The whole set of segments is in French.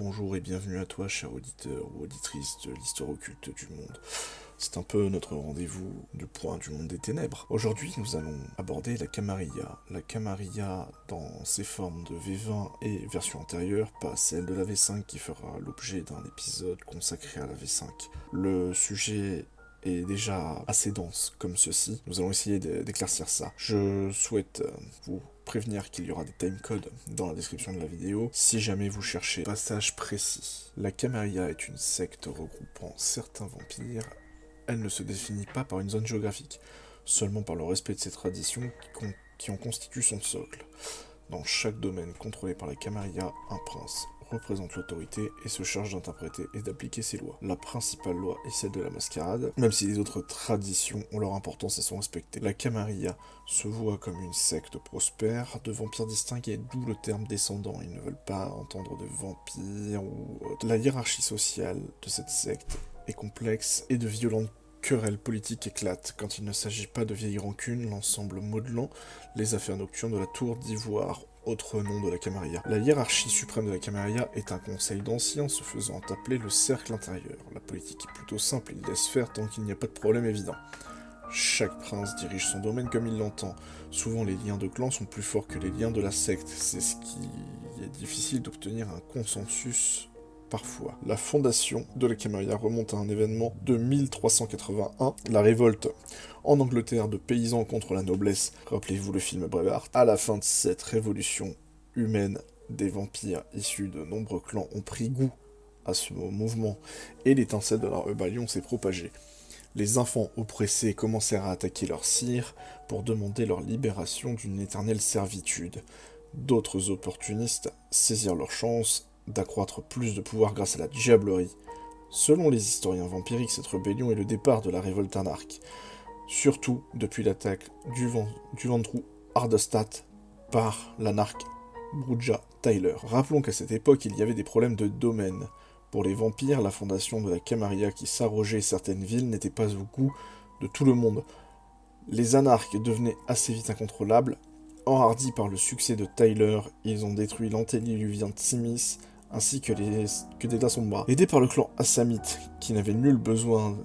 bonjour et bienvenue à toi, cher auditeur ou auditrice de l'histoire occulte du monde. C'est un peu notre rendez-vous du point du monde des ténèbres. Aujourd'hui, nous allons aborder la Camarilla. La Camarilla dans ses formes de V20 et version antérieure, pas celle de la V5 qui fera l'objet d'un épisode consacré à la V5. Le sujet est déjà assez dense comme ceci. Nous allons essayer d'éclaircir ça. Je souhaite vous prévenir qu'il y aura des timecodes dans la description de la vidéo si jamais vous cherchez un passage précis. La Camarilla est une secte regroupant certains vampires. Elle ne se définit pas par une zone géographique, seulement par le respect de ses traditions qui en constituent son socle. Dans chaque domaine contrôlé par la Camarilla, un prince représente l'autorité et se charge d'interpréter et d'appliquer ses lois. La principale loi est celle de la mascarade, même si les autres traditions ont leur importance et sont respectées. La Camarilla se voit comme une secte prospère de vampires distingués, d'où le terme descendant. Ils ne veulent pas entendre de vampires ou autre. La hiérarchie sociale de cette secte est complexe et de violentes querelles politiques éclatent. Quand il ne s'agit pas de vieilles rancunes, l'ensemble modelant les affaires nocturnes de la Tour d'Ivoire, autre nom de la Camarilla. La hiérarchie suprême de la Camarilla est un conseil d'anciens se faisant appeler le cercle intérieur. La politique est plutôt simple, il laisse faire tant qu'il n'y a pas de problème évident. Chaque prince dirige son domaine comme il l'entend. Souvent les liens de clan sont plus forts que les liens de la secte, c'est ce qui est difficile d'obtenir un consensus parfois. La fondation de la Camarilla remonte à un événement de 1381, la révolte en Angleterre de paysans contre la noblesse. Rappelez-vous le film Braveheart. À la fin de cette révolution humaine, des vampires issus de nombreux clans ont pris goût à ce mouvement et l'étincelle de la rébellion s'est propagée. Les enfants oppressés commencèrent à attaquer leurs sires pour demander leur libération d'une éternelle servitude. D'autres opportunistes saisirent leur chance d'accroître plus de pouvoir grâce à la diablerie. Selon les historiens vampiriques, cette rébellion est le départ de la révolte anarque, surtout depuis l'attaque du Ventrue Hardestadt par l'anarque Brujah Tyler. Rappelons qu'à cette époque, il y avait des problèmes de domaine. Pour les vampires, la fondation de la Camarilla qui s'arrogeait certaines villes n'était pas au goût de tout le monde. Les anarques devenaient assez vite incontrôlables. Enhardis par le succès de Tyler, ils ont détruit l'antédiluvien Tsimis, ainsi que des Dasombra. Aidés par le clan Assamite, qui n'avait nul besoin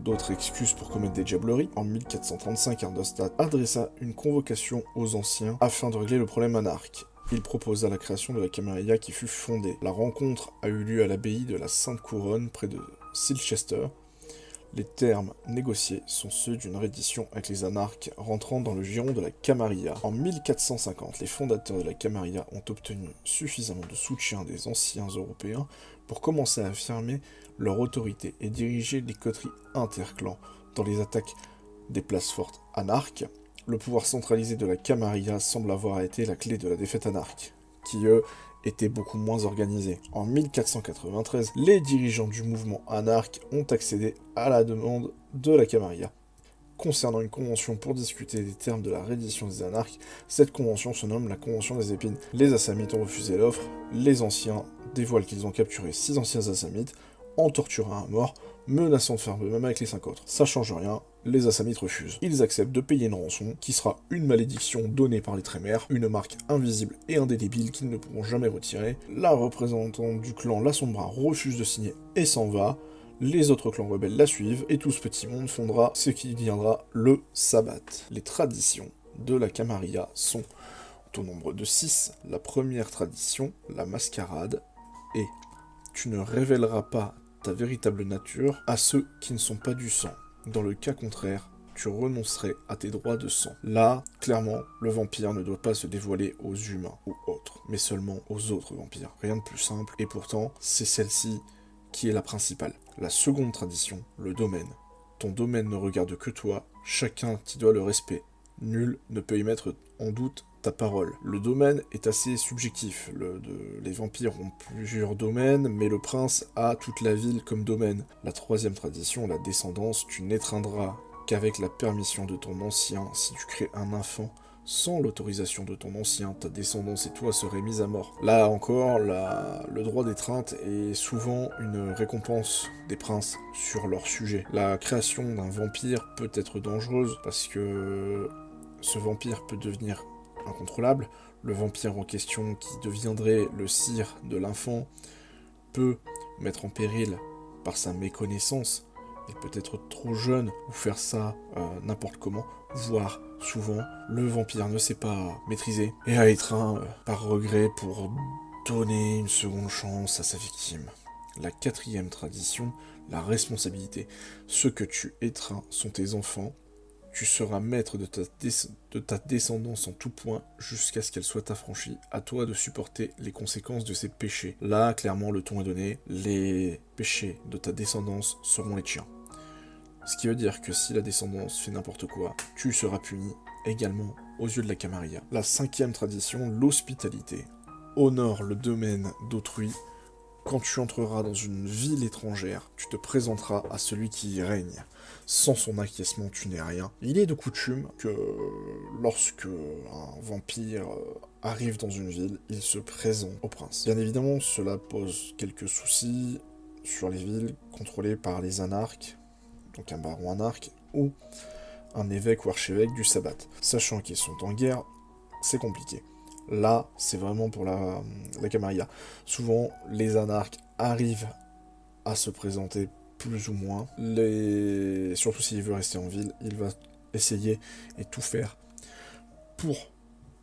d'autres excuses pour commettre des diableries, en 1435, Hardestadt adressa une convocation aux anciens afin de régler le problème anarque. Il proposa la création de la Camarilla qui fut fondée. La rencontre a eu lieu à l'abbaye de la Sainte-Couronne, près de Silchester. Les termes négociés sont ceux d'une reddition avec les anarques rentrant dans le giron de la Camarilla. En 1450, les fondateurs de la Camarilla ont obtenu suffisamment de soutien des anciens européens pour commencer à affirmer leur autorité et diriger les coteries interclans dans les attaques des places fortes anarques. Le pouvoir centralisé de la Camarilla semble avoir été la clé de la défaite anarque, qui étaient beaucoup moins organisés. En 1493, les dirigeants du mouvement anarque ont accédé à la demande de la Camarilla. Concernant une convention pour discuter des termes de la reddition des anarques, cette convention se nomme la Convention des Épines. Les Assamites ont refusé l'offre, les anciens dévoilent qu'ils ont capturé 6 anciens Assamites, en torturant à mort, menaçant de faire de même avec les 5 autres. Ça change rien, les Assamites refusent. Ils acceptent de payer une rançon, qui sera une malédiction donnée par les Trémères, une marque invisible et indélébile qu'ils ne pourront jamais retirer. La représentante du clan La Sombra refuse de signer et s'en va. Les autres clans rebelles la suivent, et tout ce petit monde fondera ce qui deviendra le Sabbat. Les traditions de la Camarilla sont au nombre de 6. La première tradition, la mascarade, et tu ne révéleras pas ta véritable nature à ceux qui ne sont pas du sang. Dans le cas contraire, tu renoncerais à tes droits de sang. Là, clairement, le vampire ne doit pas se dévoiler aux humains ou autres, mais seulement aux autres vampires. Rien de plus simple, et pourtant, c'est celle-ci qui est la principale. La seconde tradition, le domaine. Ton domaine ne regarde que toi, chacun t'y doit le respect. Nul ne peut y mettre en doute ta parole. Le domaine est assez subjectif. Les vampires ont plusieurs domaines, mais le prince a toute la ville comme domaine. La troisième tradition, la descendance, tu n'étreindras qu'avec la permission de ton ancien. Si tu crées un enfant sans l'autorisation de ton ancien, ta descendance et toi seraient mis à mort. Là encore, le droit d'étreinte est souvent une récompense des princes sur leur sujet. La création d'un vampire peut être dangereuse parce que ce vampire peut devenir incontrôlable. Le vampire en question qui deviendrait le sire de l'enfant peut mettre en péril par sa méconnaissance. Il peut être trop jeune ou faire ça n'importe comment, voire souvent le vampire ne sait pas maîtriser et a étreint par regret pour donner une seconde chance à sa victime. La quatrième tradition, la responsabilité. Ceux que tu étreins sont tes enfants. Tu seras maître de ta descendance en tout point jusqu'à ce qu'elle soit affranchie. À toi de supporter les conséquences de ses péchés. Là, clairement, le ton est donné. Les péchés de ta descendance seront les tiens. Ce qui veut dire que si la descendance fait n'importe quoi, tu seras puni également aux yeux de la Camarilla. La cinquième tradition, l'hospitalité. Honore le domaine d'autrui. Quand tu entreras dans une ville étrangère, tu te présenteras à celui qui y règne. Sans son acquiescement, tu n'es rien. Il est de coutume que lorsque un vampire arrive dans une ville, il se présente au prince. Bien évidemment, cela pose quelques soucis sur les villes contrôlées par les anarques, donc un baron anarque, ou un évêque ou archevêque du sabbat. Sachant qu'ils sont en guerre, c'est compliqué. Là, c'est vraiment pour la Camarilla. Souvent, les anarques arrivent à se présenter plus ou moins. Surtout s'il veut rester en ville, il va essayer et tout faire pour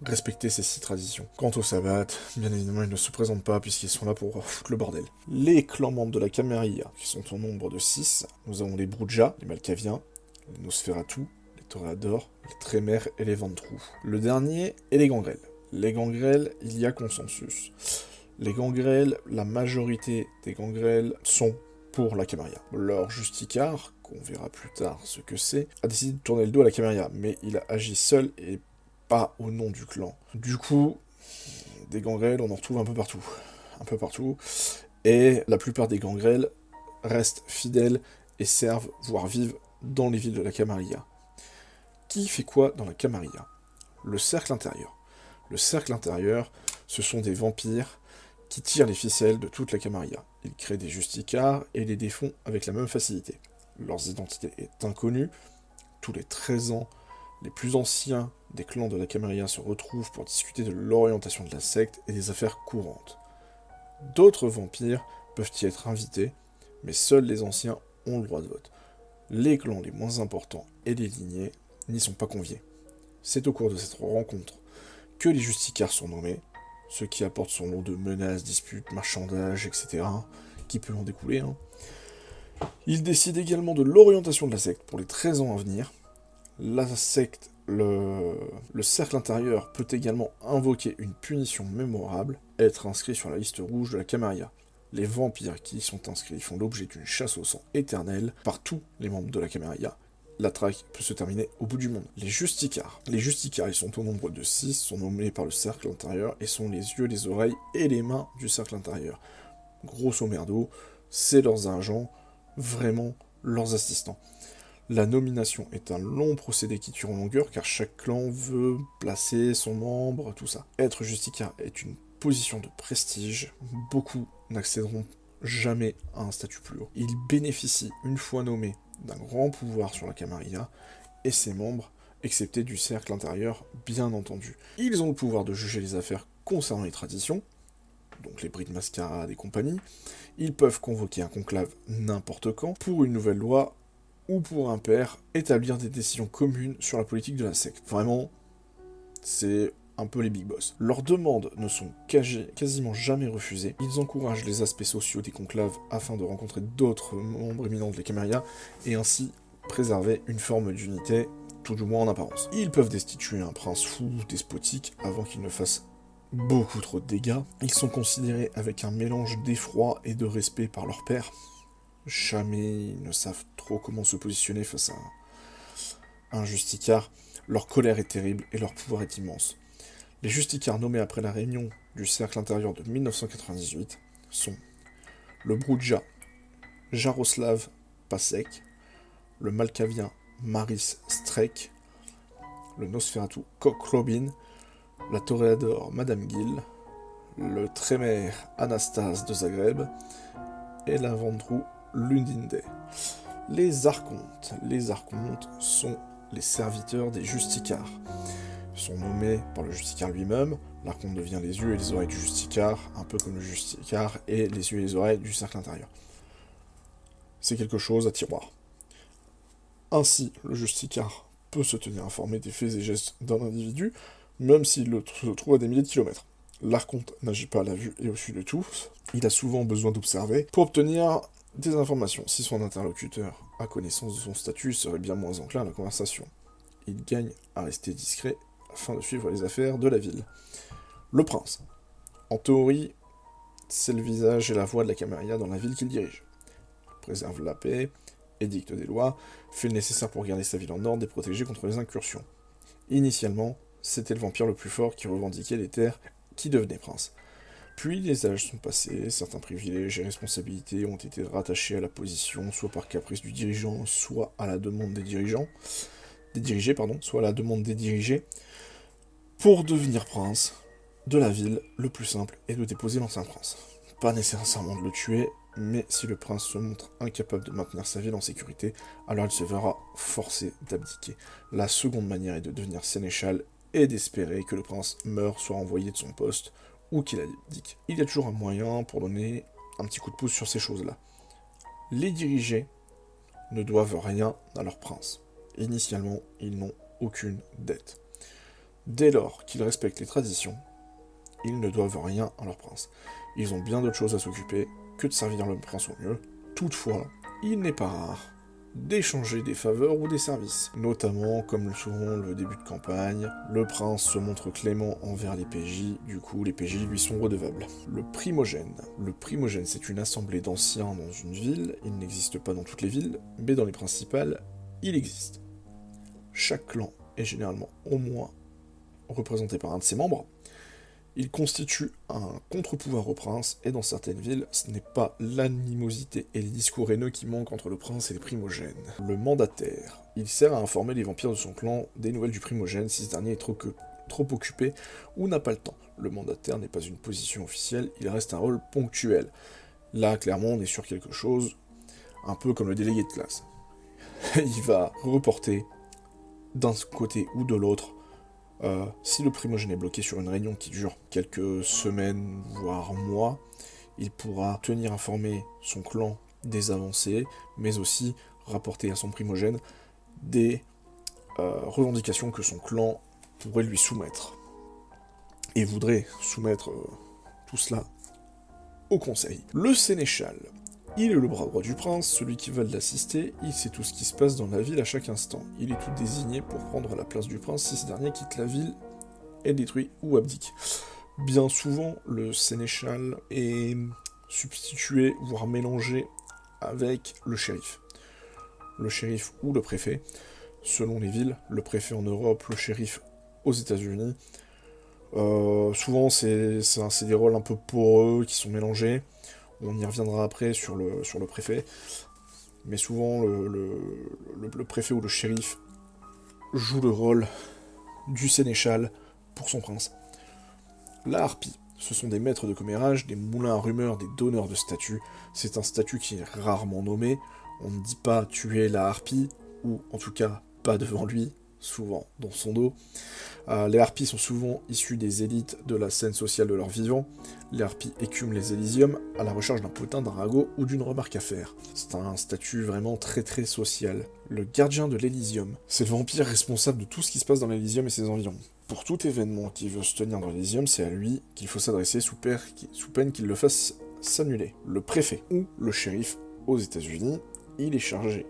respecter ces 6 traditions. Quant au sabbat, bien évidemment, ils ne se présentent pas puisqu'ils sont là pour foutre le bordel. Les clans membres de la Camarilla, qui sont au nombre de 6, nous avons les Bruja, les Malkaviens, les Nosferatu, les Toréadors, les Trémères et les Ventrous. Le dernier est les Gangrels. Les gangrels, il y a consensus. Les gangrels, la majorité des gangrels sont pour la Camarilla. Leur Justicar, qu'on verra plus tard ce que c'est, a décidé de tourner le dos à la Camarilla, mais il a agi seul et pas au nom du clan. Du coup, des gangrels, on en retrouve un peu partout. Un peu partout. Et la plupart des gangrels restent fidèles et servent, voire vivent, dans les villes de la Camarilla. Qui fait quoi dans la Camarilla? Le cercle intérieur. Le cercle intérieur, ce sont des vampires qui tirent les ficelles de toute la Camarilla. Ils créent des justicars et les défont avec la même facilité. Leur identité est inconnue. Tous les 13 ans, les plus anciens des clans de la Camarilla se retrouvent pour discuter de l'orientation de la secte et des affaires courantes. D'autres vampires peuvent y être invités, mais seuls les anciens ont le droit de vote. Les clans les moins importants et les lignées n'y sont pas conviés. C'est au cours de cette rencontre que les justicars sont nommés, ce qui apporte son lot de menaces, disputes, marchandages, etc., qui peut en découler. Ils décident également de l'orientation de la secte pour les 13 ans à venir. La secte, le cercle intérieur peut également invoquer une punition mémorable, être inscrit sur la liste rouge de la Camarilla. Les vampires qui y sont inscrits font l'objet d'une chasse au sang éternelle par tous les membres de la Camarilla. La traque peut se terminer au bout du monde. Les justicars. Les justicars, ils sont au nombre de 6, sont nommés par le cercle intérieur et sont les yeux, les oreilles et les mains du cercle intérieur. Grosso merdo, c'est leurs agents, vraiment leurs assistants. La nomination est un long procédé qui tue en longueur car chaque clan veut placer son membre, tout ça. Être justicar est une position de prestige, beaucoup n'accéderont jamais à un statut plus haut. Ils bénéficient, une fois nommés, d'un grand pouvoir sur la Camarilla, et ses membres, excepté du cercle intérieur, bien entendu. Ils ont le pouvoir de juger les affaires concernant les traditions, donc les bris de mascarade et compagnie. Ils peuvent convoquer un conclave n'importe quand, pour une nouvelle loi, ou pour un père, établir des décisions communes sur la politique de la secte. Vraiment, c'est un peu les big boss. Leurs demandes ne sont quasiment jamais refusées. Ils encouragent les aspects sociaux des conclaves afin de rencontrer d'autres membres éminents de la Camarilla et ainsi préserver une forme d'unité, tout du moins en apparence. Ils peuvent destituer un prince fou ou despotique avant qu'il ne fasse beaucoup trop de dégâts. Ils sont considérés avec un mélange d'effroi et de respect par leur père. Jamais ils ne savent trop comment se positionner face à un justicard. Leur colère est terrible et leur pouvoir est immense. Les justicars nommés après la réunion du cercle intérieur de 1998 sont le Bruja Jaroslav Pasek, le Malkavien Maris Strek, le Nosferatu Cock Robin, la Toréador Madame Gill, le Trémer Anastase de Zagreb et la Ventrou Lundinde. Les archontes sont les serviteurs des justicars. Ils sont nommés par le justicar lui-même, L'archonte devient les yeux et les oreilles du Justicar, un peu comme le Justicar et les yeux et les oreilles du cercle intérieur. C'est quelque chose à tiroir. Ainsi, le Justicar peut se tenir informé des faits et gestes d'un individu, même s'il se trouve à des milliers de kilomètres. L'archonte n'agit pas à la vue et au su de tout, il a souvent besoin d'observer pour obtenir des informations. Si son interlocuteur a connaissance de son statut, il serait bien moins enclin à la conversation. Il gagne à rester discret afin de suivre les affaires de la ville. Le prince. En théorie, c'est le visage et la voix de la Camarilla dans la ville qu'il dirige. Il préserve la paix, édicte des lois, fait le nécessaire pour garder sa ville en ordre et protéger contre les incursions. Initialement, c'était le vampire le plus fort qui revendiquait les terres qui devenait prince. Puis les âges sont passés, certains privilèges et responsabilités ont été rattachés à la position, soit par caprice du dirigeant, soit à la demande des dirigeants, soit à la demande des dirigés. Pour devenir prince de la ville, le plus simple est de déposer l'ancien prince. Pas nécessairement de le tuer, mais si le prince se montre incapable de maintenir sa ville en sécurité, alors il se verra forcé d'abdiquer. La seconde manière est de devenir sénéchal et d'espérer que le prince meure, soit renvoyé de son poste, ou qu'il abdique. Il y a toujours un moyen pour donner un petit coup de pouce sur ces choses-là. Les dirigés ne doivent rien à leur prince. Initialement, ils n'ont aucune dette. Dès lors qu'ils respectent les traditions, ils ne doivent rien à leur prince. Ils ont bien d'autres choses à s'occuper que de servir le prince au mieux. Toutefois, il n'est pas rare d'échanger des faveurs ou des services. Notamment, comme souvent le début de campagne, le prince se montre clément envers les PJ, du coup les PJ lui sont redevables. Le primogène. Le primogène, c'est une assemblée d'anciens dans une ville. Il n'existe pas dans toutes les villes, mais dans les principales, il existe. Chaque clan est généralement au moins représenté par un de ses membres. Il constitue un contre-pouvoir au prince, et dans certaines villes, ce n'est pas l'animosité et les discours haineux qui manquent entre le prince et les primogènes. Le mandataire. Il sert à informer les vampires de son clan des nouvelles du primogène si ce dernier est trop occupé ou n'a pas le temps. Le mandataire n'est pas une position officielle, il reste un rôle ponctuel. Là, clairement, on est sur quelque chose, un peu comme le délégué de classe. Il va reporter d'un côté ou de l'autre. Si le primogène est bloqué sur une réunion qui dure quelques semaines, voire mois, il pourra tenir informé son clan des avancées, mais aussi rapporter à son primogène des revendications que son clan pourrait lui soumettre. Et voudrait soumettre tout cela au conseil. Le sénéchal. Il est le bras droit du prince, celui qui va l'assister, il sait tout ce qui se passe dans la ville à chaque instant. Il est tout désigné pour prendre la place du prince si ce dernier quitte la ville, est détruit ou abdique. Bien souvent, le sénéchal est substitué, voire mélangé avec le shérif. Le shérif ou le préfet, selon les villes, le préfet en Europe, le shérif aux États-Unis. Souvent, c'est des rôles un peu poreux qui sont mélangés. On y reviendra après sur le préfet. Mais souvent, le préfet ou le shérif joue le rôle du sénéchal pour son prince. La harpie. Ce sont des maîtres de commérage, des moulins à rumeurs, des donneurs de statuts. C'est un statut qui est rarement nommé. On ne dit pas tuer la harpie, ou en tout cas pas devant lui, souvent dans son dos. Les harpies sont souvent issus des élites de la scène sociale de leur vivant. Les harpies écument les Elysium à la recherche d'un potin, d'un ragot ou d'une remarque à faire. C'est un statut vraiment très très social. Le gardien de l'Elysium, c'est le vampire responsable de tout ce qui se passe dans l'Elysium et ses environs. Pour tout événement qui veut se tenir dans l'Elysium, c'est à lui qu'il faut s'adresser sous peine qu'il le fasse s'annuler. Le préfet ou le shérif aux États-Unis, il est chargé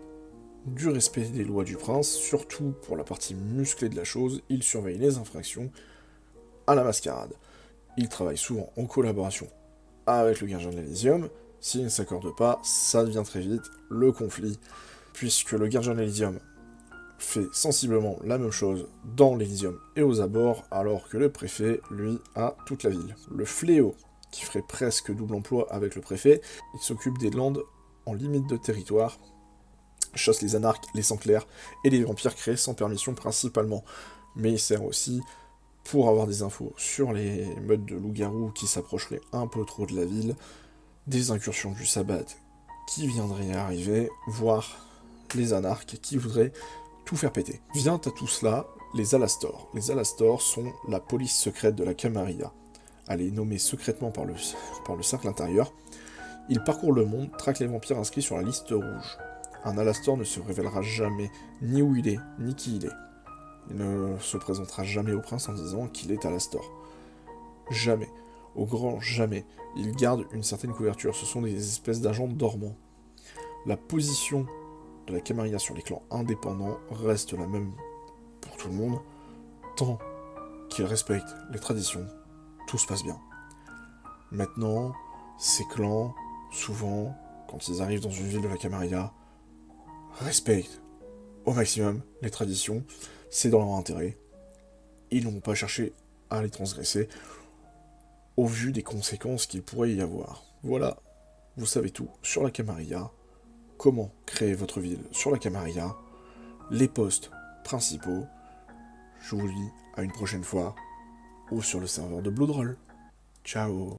du respect des lois du prince, surtout pour la partie musclée de la chose, il surveille les infractions à la mascarade. Il travaille souvent en collaboration avec le gardien de l'Elysium. S'il ne s'accorde pas, ça devient très vite le conflit, puisque le gardien de l'Elysium fait sensiblement la même chose dans l'Elysium et aux abords, alors que le préfet, lui, a toute la ville. Le fléau, qui ferait presque double emploi avec le préfet, il s'occupe des landes en limite de territoire, chasse les anarques, les sangs clairs et les vampires créés sans permission principalement. Mais il sert aussi pour avoir des infos sur les meutes de loups-garous qui s'approcheraient un peu trop de la ville, des incursions du sabbat qui viendraient arriver, voire les anarques qui voudraient tout faire péter. Vient à tout cela Les Alastor. Les Alastor sont la police secrète de la Camarilla. Elle est nommée secrètement par le cercle intérieur. Ils parcourent le monde, traquent les vampires inscrits sur la liste rouge. Un Alastor ne se révélera jamais ni où il est, ni qui il est. Il ne se présentera jamais au prince en disant qu'il est Alastor. Jamais. Au grand jamais. Il garde une certaine couverture. Ce sont des espèces d'agents dormants. La position de la Camarilla sur les clans indépendants reste la même pour tout le monde. Tant qu'ils respectent les traditions, tout se passe bien. Maintenant, ces clans, souvent, quand ils arrivent dans une ville de la Camarilla, respectent au maximum les traditions. C'est dans leur intérêt. Ils n'ont pas cherché à les transgresser au vu des conséquences qu'il pourrait y avoir. Voilà, vous savez tout sur la Camarilla, comment créer votre ville sur la Camarilla, les postes principaux. Je vous dis à une prochaine fois, ou sur le serveur de Bloodroll. Ciao.